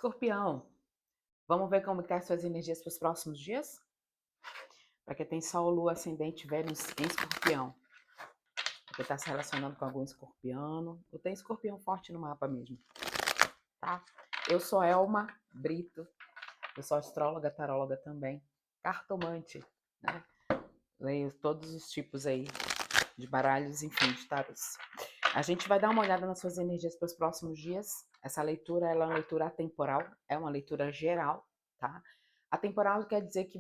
Escorpião, vamos ver como estão as suas energias para os próximos dias? Para quem tem Sol, Lua, Ascendente, Vênus em Escorpião. Para quem está se relacionando com algum escorpiano. Ou tem escorpião forte no mapa mesmo, tá? Eu sou Elma Brito. Eu sou astróloga, taróloga também. Cartomante, né? Leio todos os tipos aí de baralhos, enfim, de tarôs. A gente vai dar uma olhada nas suas energias para os próximos dias. Essa leitura ela é uma leitura atemporal, é uma leitura geral, tá? Atemporal quer dizer que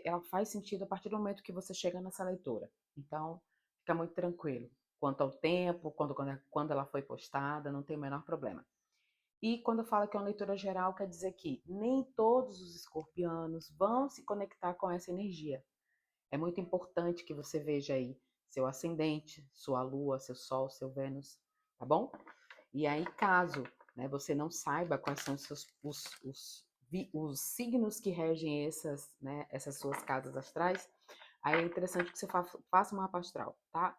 ela faz sentido a partir do momento que você chega nessa leitura. Então, fica muito tranquilo. Quanto ao tempo, quando ela foi postada, não tem o menor problema. E quando eu falo que é uma leitura geral, quer dizer que nem todos os escorpianos vão se conectar com essa energia. É muito importante que você veja aí seu ascendente, sua lua, seu sol, seu Vênus, tá bom? E aí, caso você não saiba quais são os signos que regem essas suas casas astrais, aí é interessante que você faça um mapa astral, tá?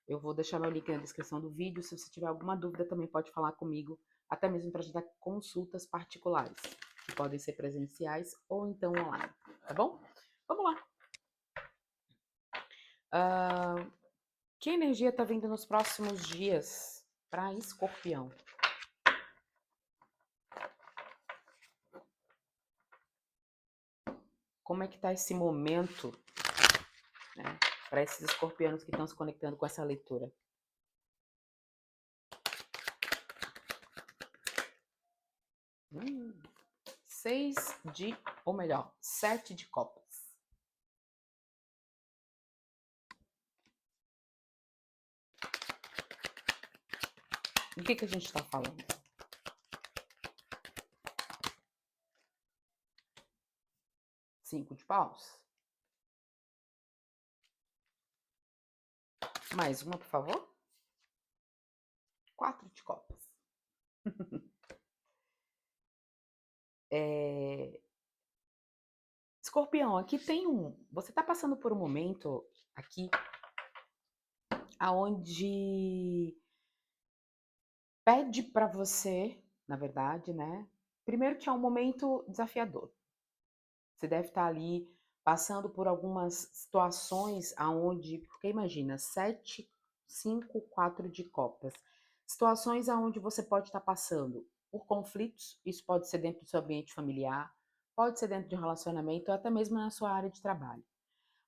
Eu vou deixar meu link na descrição do vídeo. Se você tiver alguma dúvida, também pode falar comigo, até mesmo para ajudar consultas particulares, que podem ser presenciais ou então online, tá bom? Vamos lá! Que energia está vindo nos próximos dias para Escorpião? Como é que está esse momento, né, para esses escorpianos que estão se conectando com essa leitura? Sete de copas. O que a gente está falando? Cinco de paus. Mais uma, por favor. Quatro de copas. Escorpião, aqui tem você está passando por um momento aqui aonde pede para você, na verdade, né? Primeiro que é um momento desafiador. Você deve estar ali passando por algumas situações aonde, porque imagina, 7, 5, 4 de copas. Situações aonde você pode estar passando por conflitos, isso pode ser dentro do seu ambiente familiar, pode ser dentro de um relacionamento, ou até mesmo na sua área de trabalho.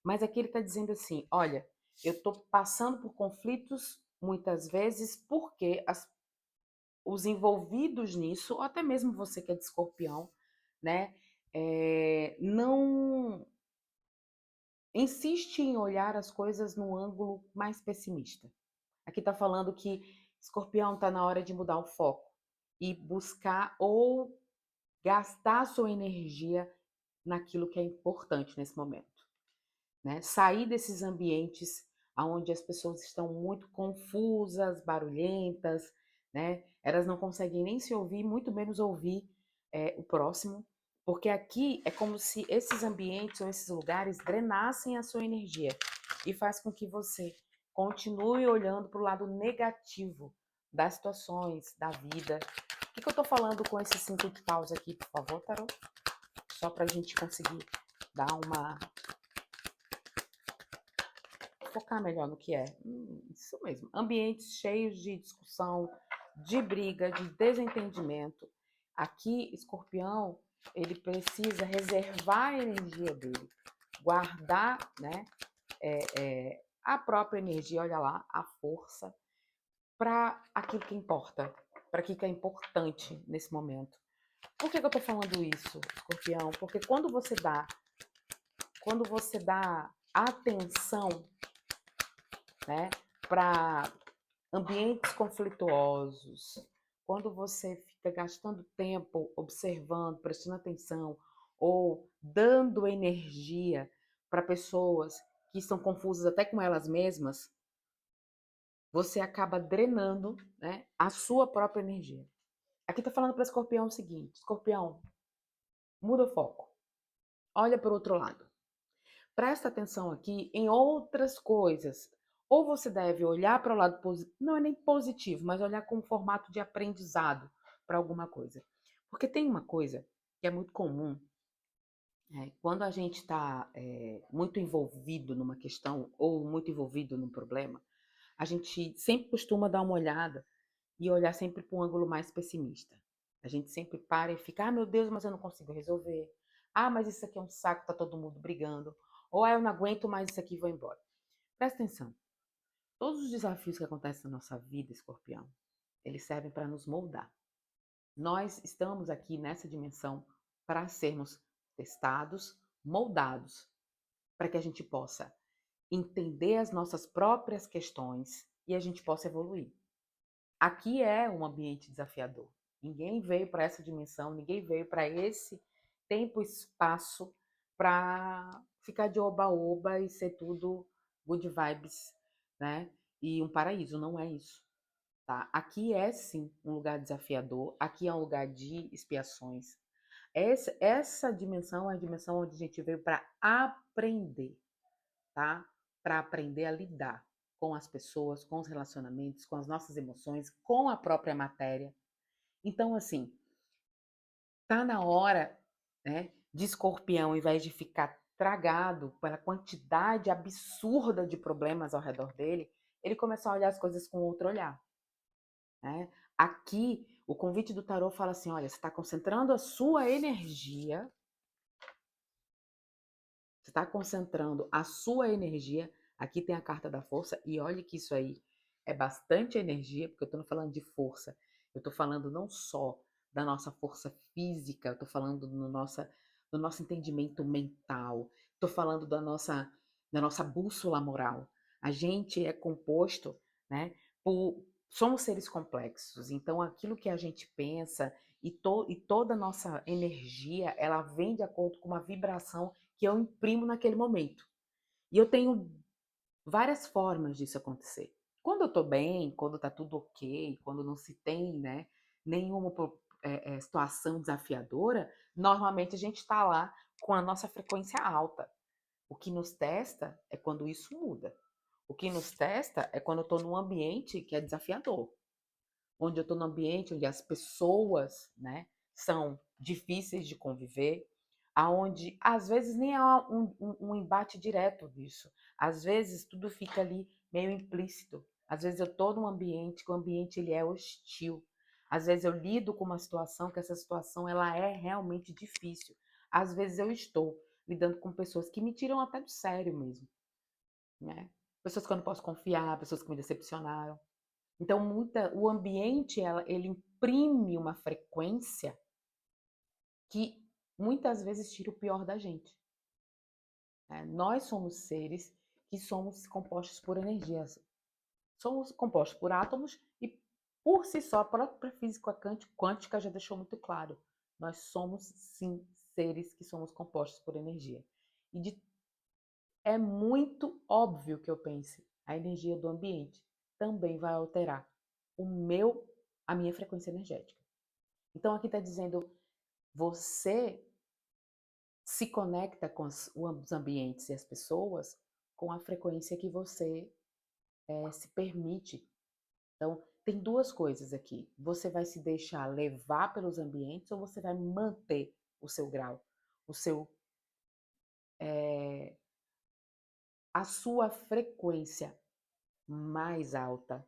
Mas aqui ele está dizendo assim, olha, eu estou passando por conflitos muitas vezes porque os envolvidos nisso, ou até mesmo você que é de escorpião, né, não insiste em olhar as coisas no ângulo mais pessimista. Aqui está falando que escorpião está na hora de mudar o foco e buscar ou gastar sua energia naquilo que é importante nesse momento, né? Sair desses ambientes onde as pessoas estão muito confusas, barulhentas, né? Elas não conseguem nem se ouvir, muito menos ouvir o próximo, porque aqui é como se esses ambientes ou esses lugares drenassem a sua energia e faz com que você continue olhando para o lado negativo das situações, da vida. O que eu estou falando com esse 5 de paus aqui, por favor, Tarô? Só para a gente conseguir dar uma focar melhor no que é. Isso mesmo. Ambientes cheios de discussão, de briga, de desentendimento. Aqui, escorpião, ele precisa reservar a energia dele, guardar, né, a própria energia, olha lá, a força, para aquilo que importa, para aquilo que é importante nesse momento. Por que eu tô falando isso, escorpião? Porque quando você dá atenção, né, para ambientes conflituosos, quando você fica gastando tempo observando, prestando atenção ou dando energia para pessoas que estão confusas até com elas mesmas, você acaba drenando, né, a sua própria energia. Aqui tá falando para escorpião o seguinte, escorpião, muda o foco, olha para o outro lado. Presta atenção aqui em outras coisas. Ou você deve olhar para o lado positivo, não é nem positivo, mas olhar com um formato de aprendizado para alguma coisa. Porque tem uma coisa que é muito comum, quando a gente está muito envolvido numa questão ou muito envolvido num problema, a gente sempre costuma dar uma olhada e olhar sempre para um ângulo mais pessimista. A gente sempre para e fica, ah, meu Deus, mas eu não consigo resolver. Ah, mas isso aqui é um saco, tá todo mundo brigando. Ou ah, eu não aguento mais isso aqui e vou embora. Presta atenção. Todos os desafios que acontecem na nossa vida, Escorpião, eles servem para nos moldar. Nós estamos aqui nessa dimensão para sermos testados, moldados, para que a gente possa entender as nossas próprias questões e a gente possa evoluir. Aqui é um ambiente desafiador. Ninguém veio para essa dimensão, ninguém veio para esse tempo e espaço para ficar de oba-oba e ser tudo good vibes, né? E um paraíso, não é isso. Tá? Aqui é sim um lugar desafiador, aqui é um lugar de expiações. Essa dimensão é a dimensão onde a gente veio para aprender, tá? Para aprender a lidar com as pessoas, com os relacionamentos, com as nossas emoções, com a própria matéria. Então, assim, tá na hora, né, de Escorpião, ao invés de ficar tragado pela quantidade absurda de problemas ao redor dele, ele começar a olhar as coisas com outro olhar. Né? Aqui, o convite do tarô fala assim: olha, você está concentrando a sua energia, você está concentrando a sua energia. Aqui tem a carta da força, e olha que isso aí é bastante energia, porque eu estou falando de força, eu estou falando não só da nossa força física, eu estou falando do nosso entendimento mental, estou falando da nossa bússola moral. A gente é composto, né, somos seres complexos, então aquilo que a gente pensa e toda a nossa energia, ela vem de acordo com uma vibração que eu imprimo naquele momento. E eu tenho várias formas disso acontecer. Quando eu tô bem, quando tá tudo ok, quando não se tem, né, nenhuma situação desafiadora, normalmente a gente está lá com a nossa frequência alta. O que nos testa é quando isso muda. O que nos testa é quando eu estou num ambiente que é desafiador, onde eu estou num ambiente onde as pessoas, né, são difíceis de conviver, aonde às vezes nem há um embate direto disso. Às vezes tudo fica ali meio implícito. Às vezes eu estou num ambiente que o ambiente ele é hostil. Às vezes eu lido com uma situação que essa situação ela é realmente difícil. Às vezes eu estou lidando com pessoas que me tiram até do sério mesmo, né? Pessoas que eu não posso confiar, pessoas que me decepcionaram. Então, o ambiente ele imprime uma frequência que muitas vezes tira o pior da gente. Né? Nós somos seres que somos compostos por energias. Somos compostos por átomos e, por si só, a própria física quântica já deixou muito claro. Nós somos, sim, seres que somos compostos por energia. É muito óbvio que eu pense, a energia do ambiente também vai alterar a minha frequência energética. Então aqui está dizendo, você se conecta com os ambientes e as pessoas com a frequência que você se permite. Então, tem duas coisas aqui. Você vai se deixar levar pelos ambientes ou você vai manter o seu grau, o seu, a sua frequência mais alta,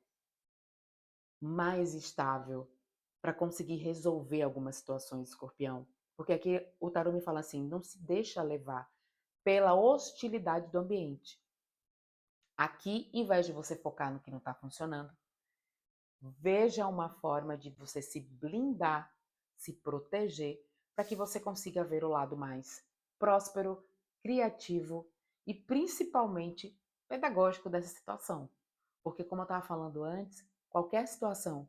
mais estável, para conseguir resolver algumas situações, Escorpião. Porque aqui o tarô me fala assim, não se deixa levar pela hostilidade do ambiente. Aqui, em vez de você focar no que não está funcionando, veja uma forma de você se blindar, se proteger, para que você consiga ver o lado mais próspero, criativo e principalmente pedagógico dessa situação. Porque, como eu estava falando antes, qualquer situação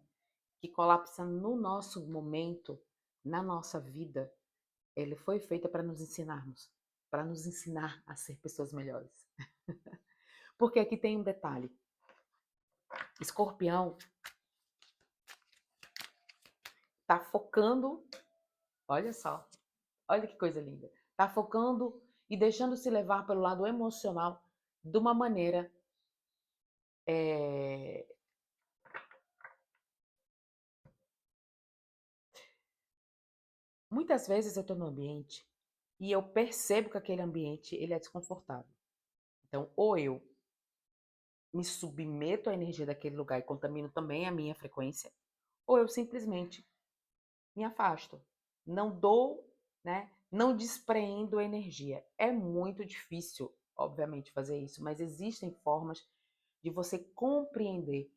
que colapsa no nosso momento, na nossa vida, ele foi feita para nos ensinarmos, para nos ensinar a ser pessoas melhores. Porque aqui tem um detalhe. Escorpião está focando, olha só, olha que coisa linda. Está focando e deixando se levar pelo lado emocional de uma maneira é, Muitas vezes eu estou no ambiente e eu percebo que aquele ambiente ele é desconfortável. Então, ou eu me submeto à energia daquele lugar e contamino também a minha frequência, ou eu simplesmente me afasto. Não dou, né? Não despreendo energia. É muito difícil, obviamente, fazer isso, mas existem formas de você compreender.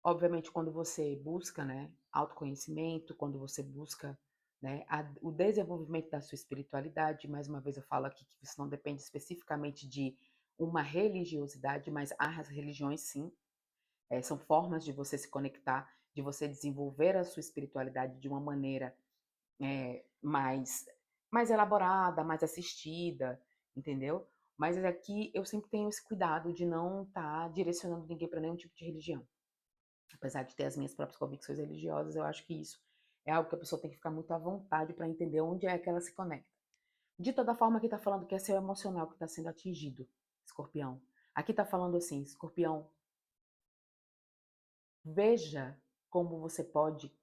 Obviamente, quando você busca, né, autoconhecimento, quando você busca, né, o desenvolvimento da sua espiritualidade, mais uma vez eu falo aqui que isso não depende especificamente de uma religiosidade, mas as religiões sim, são formas de você se conectar, de você desenvolver a sua espiritualidade de uma maneira mais elaborada, mais assistida, entendeu? Mas aqui eu sempre tenho esse cuidado de não estar direcionando ninguém para nenhum tipo de religião. Apesar de ter as minhas próprias convicções religiosas, eu acho que isso é algo que a pessoa tem que ficar muito à vontade para entender onde é que ela se conecta. De toda forma, aqui está falando que é seu emocional que está sendo atingido, escorpião. Aqui está falando assim, escorpião, veja como você pode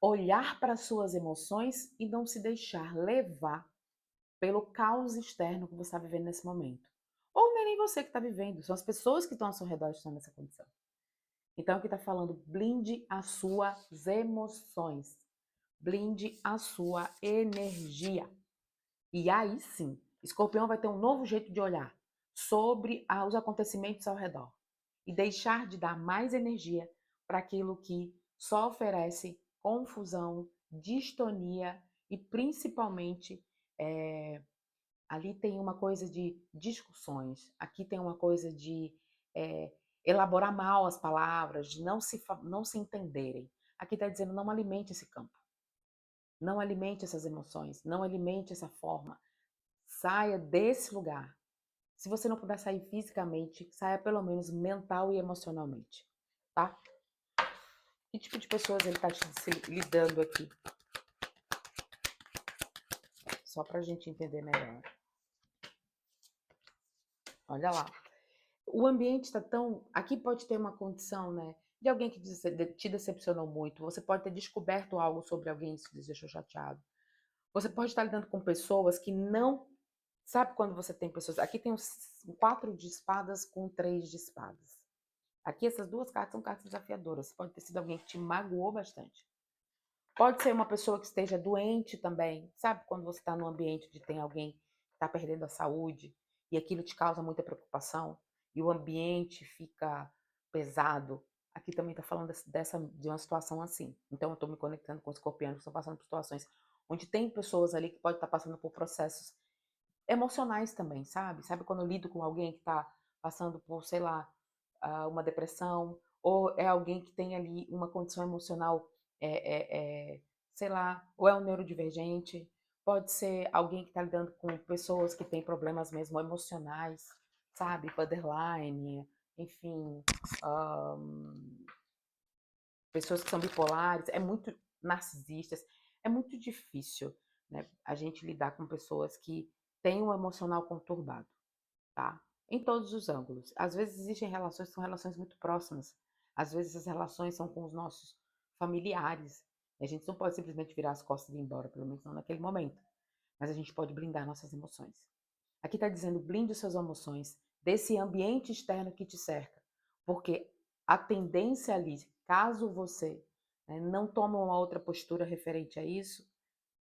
olhar para suas emoções e não se deixar levar pelo caos externo que você está vivendo nesse momento. Ou nem você que está vivendo, são as pessoas que estão ao seu redor que estão nessa condição. Então, aqui está falando, blinde as suas emoções, blinde a sua energia. E aí sim, Escorpião vai ter um novo jeito de olhar sobre os acontecimentos ao redor e deixar de dar mais energia para aquilo que só oferece confusão, distonia e principalmente ali tem uma coisa de discussões, aqui tem uma coisa de é, elaborar mal as palavras, de não se entenderem. Aqui está dizendo não alimente esse campo, não alimente essas emoções, não alimente essa forma. Saia desse lugar. Se você não puder sair fisicamente, saia pelo menos mental e emocionalmente, tá? Que tipo de pessoas ele está lidando aqui? Só para a gente entender melhor. Olha lá. O ambiente está tão. Aqui pode ter uma condição, né? De alguém que te decepcionou muito. Você pode ter descoberto algo sobre alguém que te deixou chateado. Você pode estar lidando com pessoas que não. Sabe quando você tem pessoas. Aqui tem 4 de espadas com 3 de espadas. Aqui essas duas cartas são cartas desafiadoras. Pode ter sido alguém que te magoou bastante. Pode ser uma pessoa que esteja doente também. Sabe quando você está num ambiente onde tem alguém que está perdendo a saúde e aquilo te causa muita preocupação e o ambiente fica pesado? Aqui também está falando de uma situação assim. Então eu estou me conectando com os escorpianos que estão passando por situações onde tem pessoas ali que podem estar passando por processos emocionais também, sabe? Sabe quando eu lido com alguém que está passando por, sei lá, uma depressão, ou é alguém que tem ali uma condição emocional, sei lá, ou é um neurodivergente, pode ser alguém que está lidando com pessoas que têm problemas mesmo emocionais, sabe? Borderline, enfim, pessoas que são bipolares, é muito narcisistas, é muito difícil, né, a gente lidar com pessoas que têm um emocional conturbado, tá? Em todos os ângulos. Às vezes existem relações que são relações muito próximas. Às vezes essas relações são com os nossos familiares. A gente não pode simplesmente virar as costas e ir embora, pelo menos não naquele momento. Mas a gente pode blindar nossas emoções. Aqui está dizendo, blinde suas emoções desse ambiente externo que te cerca. Porque a tendência ali, caso você, né, não tome uma outra postura referente a isso,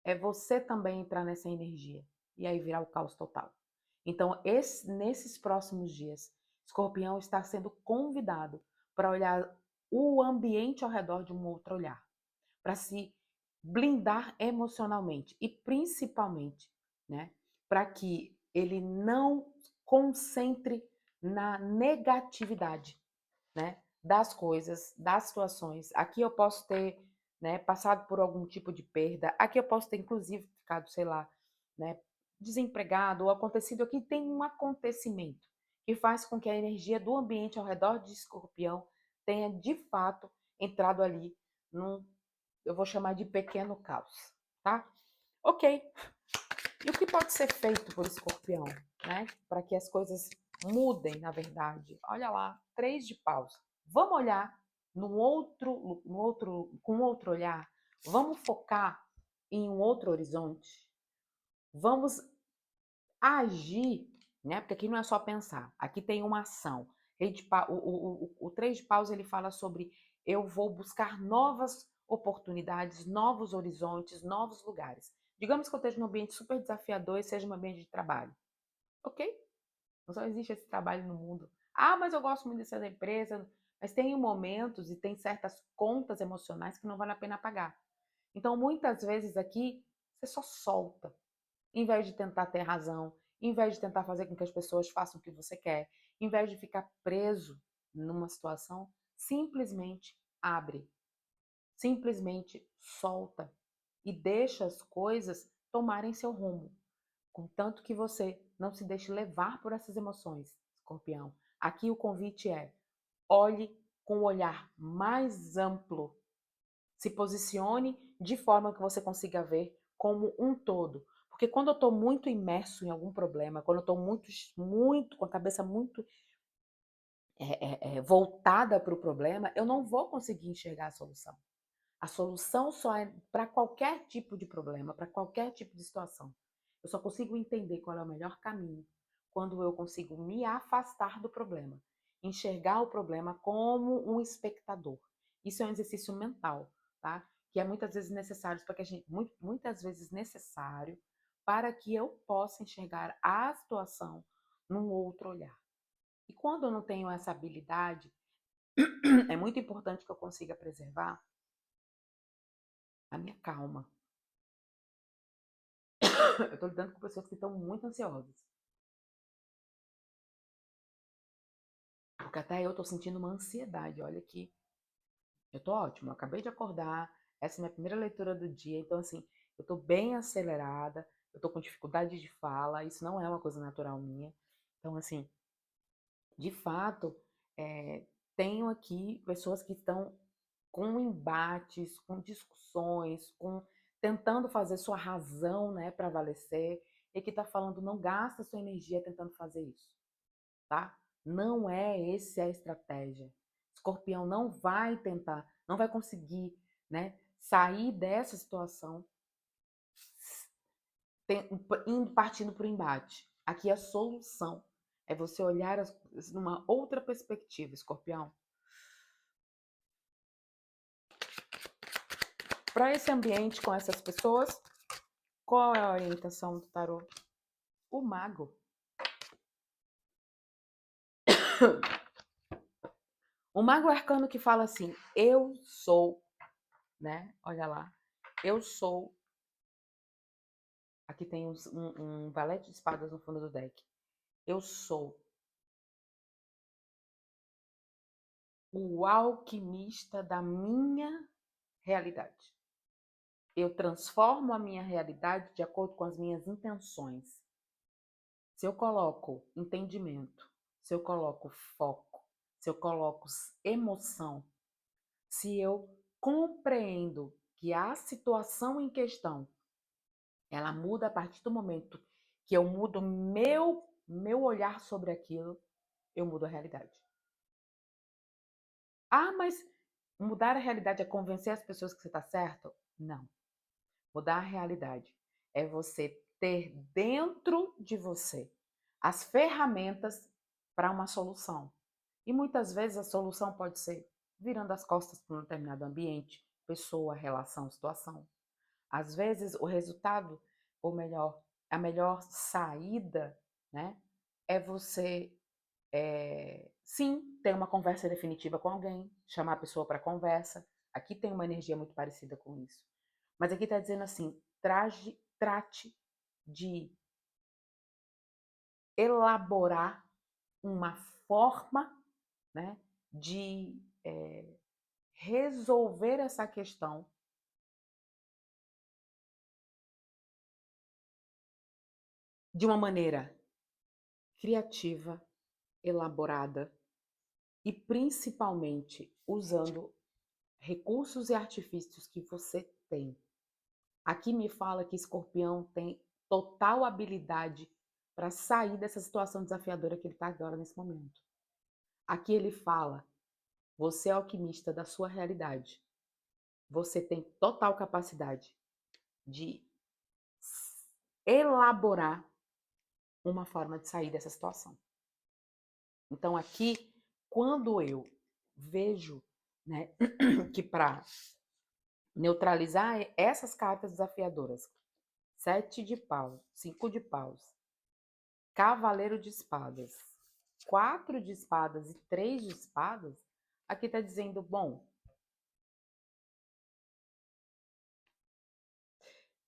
é você também entrar nessa energia. E aí virar o caos total. Então, nesses próximos dias, Escorpião está sendo convidado para olhar o ambiente ao redor de um outro olhar, para se blindar emocionalmente e principalmente, né, para que ele não concentre na negatividade, né, das coisas, das situações. Aqui eu posso ter, né, passado por algum tipo de perda. Aqui eu posso ter inclusive ficado, sei lá, né, desempregado ou acontecido aqui tem um acontecimento que faz com que a energia do ambiente ao redor de Escorpião tenha de fato entrado ali num, eu vou chamar de pequeno caos, tá? Ok. E o que pode ser feito por Escorpião, né? Para que as coisas mudem, na verdade. Olha lá, 3 de paus. Vamos olhar com outro olhar, Vamos focar em um outro horizonte? Vamos agir, né? Porque aqui não é só pensar, aqui tem uma ação. O três de paus ele fala sobre eu vou buscar novas oportunidades, novos horizontes, novos lugares. Digamos que eu esteja num ambiente super desafiador e seja um ambiente de trabalho. Ok? Não só existe esse trabalho no mundo. Ah, mas eu gosto muito dessa empresa. Mas tem momentos e tem certas contas emocionais que não vale a pena pagar. Então, muitas vezes aqui, você só solta. Em vez de tentar ter razão, em vez de tentar fazer com que as pessoas façam o que você quer, em vez de ficar preso numa situação, simplesmente abre, simplesmente solta e deixa as coisas tomarem seu rumo, contanto que você não se deixe levar por essas emoções, escorpião. Aqui o convite é: olhe com um olhar mais amplo, se posicione de forma que você consiga ver como um todo. Porque quando eu estou muito imerso em algum problema, quando eu estou muito, com a cabeça muito voltada para o problema, eu não vou conseguir enxergar a solução. A solução só é para qualquer tipo de problema, para qualquer tipo de situação. Eu só consigo entender qual é o melhor caminho quando eu consigo me afastar do problema, enxergar o problema como um espectador. Isso é um exercício mental, tá? Que é muitas vezes necessário para que a gente, muitas vezes necessário para que eu possa enxergar a situação num outro olhar. E quando eu não tenho essa habilidade, é muito importante que eu consiga preservar a minha calma. Eu tô lidando com pessoas que estão muito ansiosas. Porque até eu tô sentindo uma ansiedade. Olha aqui, eu tô ótima. Eu acabei de acordar. Essa é minha primeira leitura do dia. Então, assim, eu tô bem acelerada. Eu tô com dificuldade de fala. Isso não é uma coisa natural minha. Então, assim, de fato, tenho aqui pessoas que estão com embates, com discussões, tentando fazer sua razão, né, prevalecer. E que tá falando, não gasta sua energia tentando fazer isso. Tá? Não é essa a estratégia. Escorpião não vai tentar, não vai conseguir, né, sair dessa situação partindo para o embate. Aqui a solução é você olhar as coisas numa outra perspectiva, Escorpião. Para esse ambiente com essas pessoas, qual é a orientação do tarô? O mago. O mago arcano que fala assim: eu sou, né? Olha lá. Eu sou. Aqui tem um valete de espadas no fundo do deck. Eu sou o alquimista da minha realidade. Eu transformo a minha realidade de acordo com as minhas intenções. Se eu coloco entendimento, se eu coloco foco, se eu coloco emoção, se eu compreendo que a situação em questão ela muda a partir do momento que eu mudo meu olhar sobre aquilo, eu mudo a realidade. Ah, mas mudar a realidade é convencer as pessoas que você está certo? Não. Mudar a realidade é você ter dentro de você as ferramentas para uma solução. E muitas vezes a solução pode ser virando as costas para um determinado ambiente, pessoa, relação, situação. Às vezes o resultado, ou melhor, a melhor saída, né, é você sim, ter uma conversa definitiva com alguém, chamar a pessoa para conversa. Aqui tem uma energia muito parecida com isso. Mas aqui está dizendo assim: trate de elaborar uma forma, né, de resolver essa questão de uma maneira criativa, elaborada e principalmente usando recursos e artifícios que você tem. Aqui me fala que Escorpião tem total habilidade para sair dessa situação desafiadora que ele está agora nesse momento. Aqui ele fala: você é alquimista da sua realidade. você tem total capacidade de elaborar uma forma de sair dessa situação. Então, aqui, quando eu vejo, né, que para neutralizar essas cartas desafiadoras, 7 de paus, 5 de paus, cavaleiro de espadas, 4 de espadas e 3 de espadas, aqui está dizendo, bom,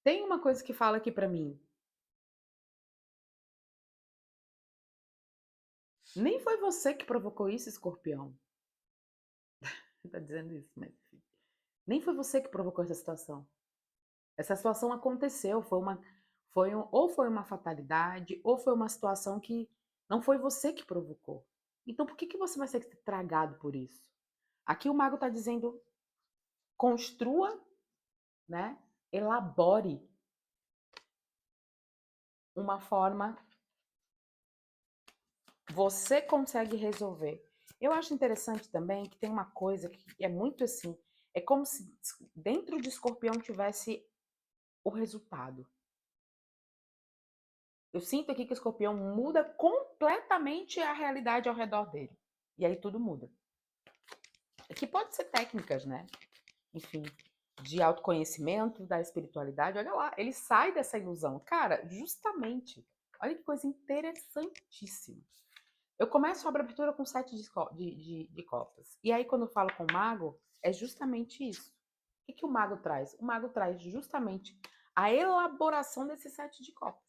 tem uma coisa que fala aqui para mim. Nem foi você que provocou isso, escorpião. Tá dizendo isso, mas enfim. Nem foi você que provocou essa situação. Essa situação aconteceu, ou foi uma fatalidade, ou foi uma situação que não foi você que provocou. Então, por que você vai ser tragado por isso? Aqui o mago está dizendo, construa, né? Elabore uma forma, você consegue resolver. Eu acho interessante também que tem uma coisa que é muito assim, é como se dentro de escorpião tivesse o resultado. Eu sinto aqui que o escorpião muda completamente a realidade ao redor dele. E aí tudo muda. Que pode ser técnicas, né? Enfim, de autoconhecimento, da espiritualidade. Olha lá, ele sai dessa ilusão. Cara, justamente. Olha que coisa interessantíssima. Eu começo a abertura com 7 de copas. E aí, quando eu falo com o mago, é justamente isso. O que o mago traz? O mago traz justamente a elaboração desses 7 de copas.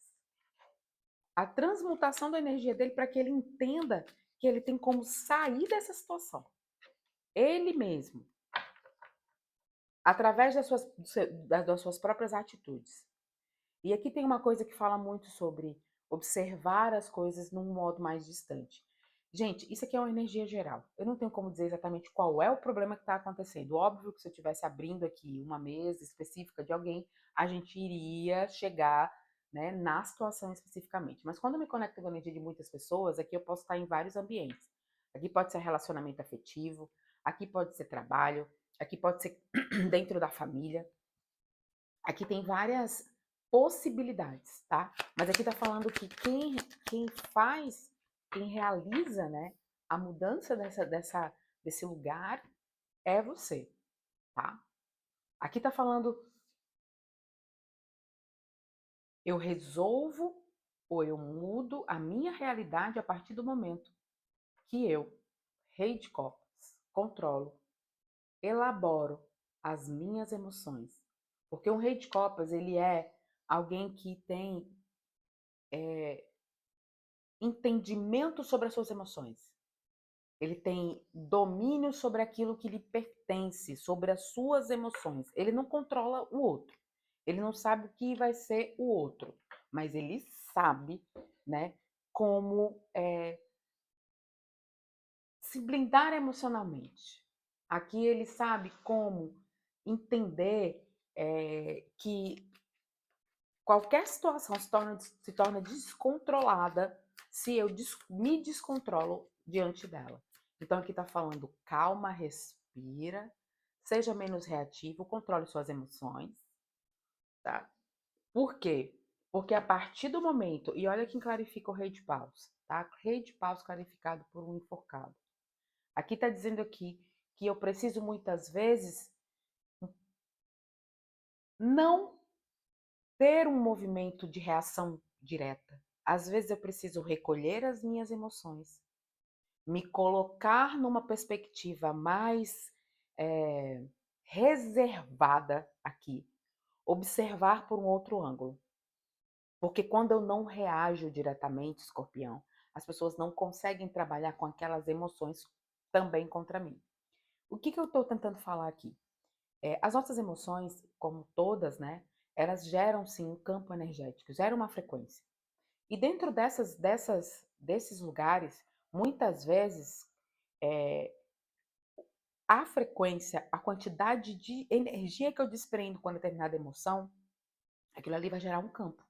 A transmutação da energia dele para que ele entenda que ele tem como sair dessa situação. Ele mesmo. Através das suas próprias atitudes. E aqui tem uma coisa que fala muito sobre observar as coisas num modo mais distante. Gente, isso aqui é uma energia geral. Eu não tenho como dizer exatamente qual é o problema que está acontecendo. Óbvio que se eu estivesse abrindo aqui uma mesa específica de alguém, a gente iria chegar, né, na situação especificamente. Mas quando eu me conecto com a energia de muitas pessoas, aqui eu posso estar em vários ambientes. Aqui pode ser relacionamento afetivo, aqui pode ser trabalho, aqui pode ser dentro da família. Aqui tem várias possibilidades, tá? Mas aqui tá falando que quem faz, quem realiza, né, a mudança desse lugar é você, tá? Aqui tá falando, eu resolvo ou eu mudo a minha realidade a partir do momento que eu, rei de copas, controlo, elaboro as minhas emoções. Porque um rei de copas, ele é alguém que tem entendimento sobre as suas emoções. Ele tem domínio sobre aquilo que lhe pertence, sobre as suas emoções. Ele não controla o outro. Ele não sabe o que vai ser o outro, mas ele sabe, né, como se blindar emocionalmente. Aqui ele sabe como entender que qualquer situação se torna descontrolada se eu me descontrolo diante dela. Então aqui está falando calma, respira, seja menos reativo, controle suas emoções, tá? Por quê? Porque a partir do momento, e olha quem clarifica o rei de paus, tá? Rei de paus clarificado por um enforcado. Aqui está dizendo aqui que eu preciso muitas vezes não ter um movimento de reação direta. Às vezes eu preciso recolher as minhas emoções, me colocar numa perspectiva mais reservada aqui, observar por um outro ângulo. Porque quando eu não reajo diretamente, escorpião, as pessoas não conseguem trabalhar com aquelas emoções também contra mim. O que eu estou tentando falar aqui? As nossas emoções, como todas, né, elas geram sim um campo energético, geram uma frequência. E dentro desses lugares, muitas vezes, a frequência, a quantidade de energia que eu desprendo com determinada emoção, aquilo ali vai gerar um campo.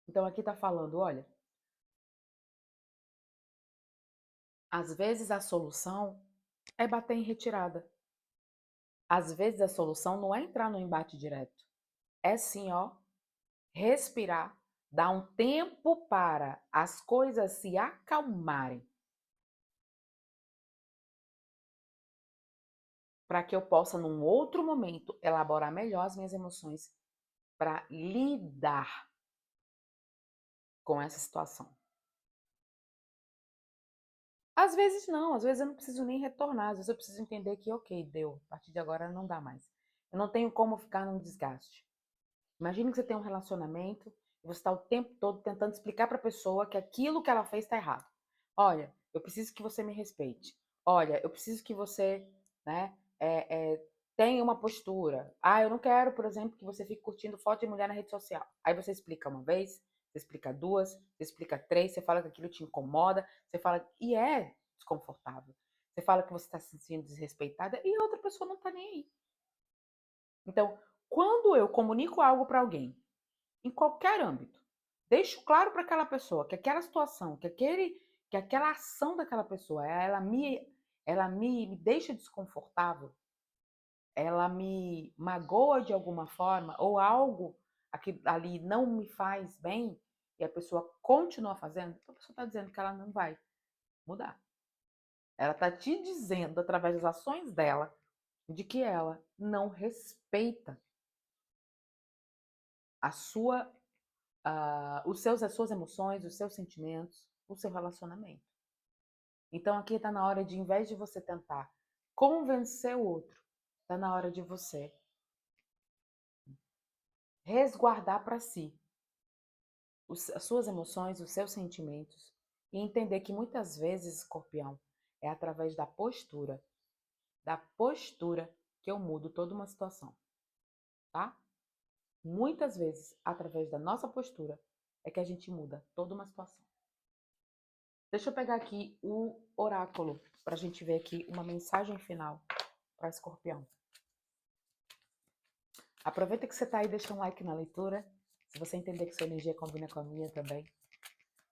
Então aqui está falando, olha, às vezes a solução é bater em retirada. Às vezes a solução não é entrar no embate direto. É sim, ó, respirar, dar um tempo para as coisas se acalmarem. Para que eu possa, num outro momento, elaborar melhor as minhas emoções para lidar com essa situação. Às vezes não, às vezes eu não preciso nem retornar, às vezes eu preciso entender que, ok, deu, a partir de agora não dá mais. Eu não tenho como ficar num desgaste. Imagine que você tem um relacionamento e você está o tempo todo tentando explicar para a pessoa que aquilo que ela fez está errado. Olha, eu preciso que você me respeite. Olha, eu preciso que você, né, tenha uma postura. Ah, eu não quero, por exemplo, que você fique curtindo foto de mulher na rede social. Aí você explica uma vez, você explica duas, você explica três, você fala que aquilo te incomoda, você fala e é desconfortável. Você fala que você está se sentindo desrespeitada e a outra pessoa não está nem aí. Então, quando eu comunico algo para alguém, em qualquer âmbito, deixo claro para aquela pessoa que aquela situação, que aquela ação daquela pessoa, ela me deixa desconfortável, ela me magoa de alguma forma, ou algo ali não me faz bem, e a pessoa continua fazendo, então a pessoa está dizendo que ela não vai mudar. Ela está te dizendo, através das ações dela, de que ela não respeita a sua as suas emoções, os seus sentimentos, o seu relacionamento. Então aqui está na hora de, em vez de você tentar convencer o outro, está na hora de você resguardar para si as suas emoções, os seus sentimentos e entender que muitas vezes, escorpião, é através da postura que eu mudo toda uma situação, tá? Muitas vezes, através da nossa postura, é que a gente muda toda uma situação. Deixa eu pegar aqui o oráculo para a gente ver aqui uma mensagem final para Escorpião. Aproveita que você está aí, deixa um like na leitura. Se você entender que sua energia combina com a minha também,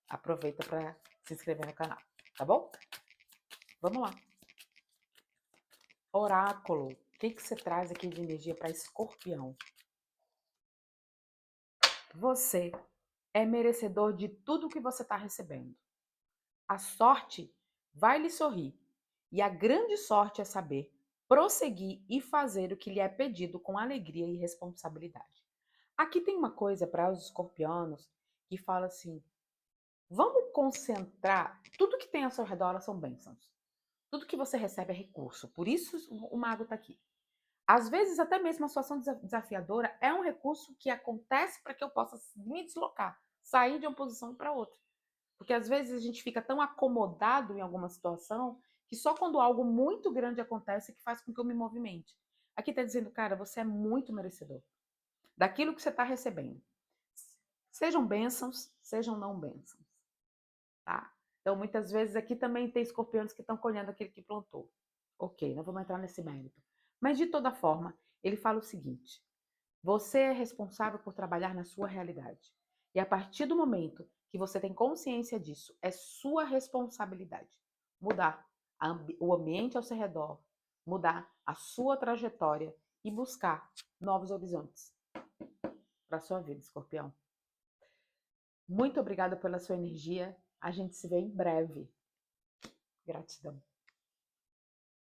aproveita para se inscrever no canal, tá bom? Vamos lá. Oráculo, o que você traz aqui de energia para Escorpião? Você é merecedor de tudo que você está recebendo. A sorte vai lhe sorrir. E a grande sorte é saber prosseguir e fazer o que lhe é pedido com alegria e responsabilidade. Aqui tem uma coisa para os escorpianos que fala assim: vamos concentrar, tudo que tem ao seu redor são bênçãos. Tudo que você recebe é recurso. Por isso o mago está aqui. Às vezes, até mesmo uma situação desafiadora é um recurso que acontece para que eu possa me deslocar, sair de uma posição para outra. Porque às vezes a gente fica tão acomodado em alguma situação que só quando algo muito grande acontece que faz com que eu me movimente. Aqui está dizendo, cara, você é muito merecedor daquilo que você está recebendo. Sejam bênçãos, sejam não bênçãos, tá? Então, muitas vezes aqui também tem escorpiões que estão colhendo aquele que plantou. Ok, não vamos entrar nesse mérito. Mas, de toda forma, ele fala o seguinte: você é responsável por trabalhar na sua realidade. E a partir do momento que você tem consciência disso, é sua responsabilidade mudar o ambiente ao seu redor, mudar a sua trajetória e buscar novos horizontes para a sua vida, escorpião. Muito obrigada pela sua energia. A gente se vê em breve. Gratidão.